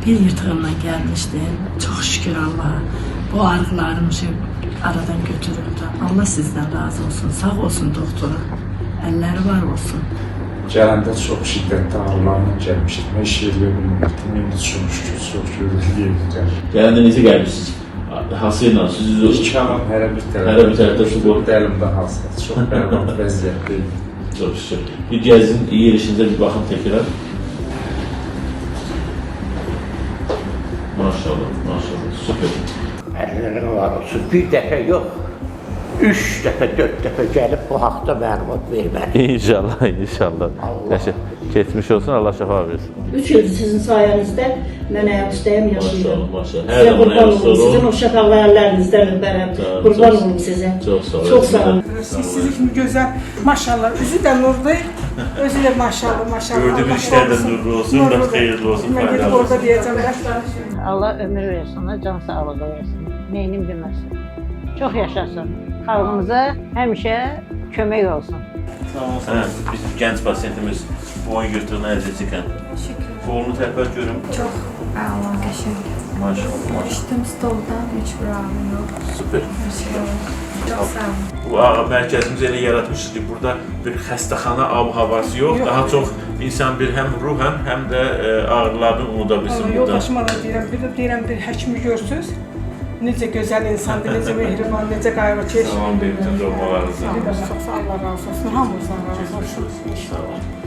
bir yırtığımla gelmiştim. Çok şükür Allah'a. Bu ağrılarım aradan götürüldü. Allah sizden razı olsun. Sağ olsun doktora. Elleri var olsun. Gələndə çox şiddətli ağrılarla gəlmişdim. Heç yerdə bilmirdim. İndi çox şükür, çox şükür yerdir. Gələndə necə gəlmişsiniz? Hası ilə siz İki anam hərə bir tərəfdə su qoyub. Əlimdə hası. Çox bərbad vəziyyətdə idi. Çox şükür. Bir gəzin, yerişinizə bir baxın təkrar. Maşallah, maşallah, süper. Əllərin var olsun. Bir dəfə yox, 3 dəfə, 4 dəfə gəlib bu haqda məlumat verməli. İnşallah, inşallah. Geçmiş olsun, Allah şəfa versin. 3 ildir sizin sayənizdə mən ayaqüstəyəm yaşayıram. Maşallah, Sizə qurban olum, sizin o şəfaqlı əllərinizdən öpərəm. Qurban olum sizə. Çox sağ olun. Çox sağ olun. Sizi kimi gözəl, maşallah, üzü də nurlu, özü də maşallah, maşallah. Gördüğüm işler de nurlu olsun, da hayırlı olsun, Mən gedib faydalı olsun. orada deyəcəm, rəsmən. Allah ömür versin, ona can sağlığı versin. Neynim bilməsin. Çox yaşasın. Xalqımıza həmişə kömək olsun. Bizim genç pasiyentimiz boyun yırtığına əziyyət çəkən. Kolunu tərpət görüm. Çok Allah qəşəng. Maşallah, maşallah. Düşdüm stoldan, heç bir ağrım yox. Süper. Çox sağ olun. Bu mərkəzimiz elə yaratmışız ki, burada bir xəstəxana ab-havası yox, daha çox insan bir həm ruhən, həm də ağrılarını unuda bilsin burada. Yoldaşıma da deyirəm, bir həkimi görsünüz. Necə gözəl insandır, necə mehriban, necə qayğıkeş. Salam verin, doğmalarınızı. Çox sağ olun, Allah razı olsun. Hamımızdan razı olsun. Sağ olun.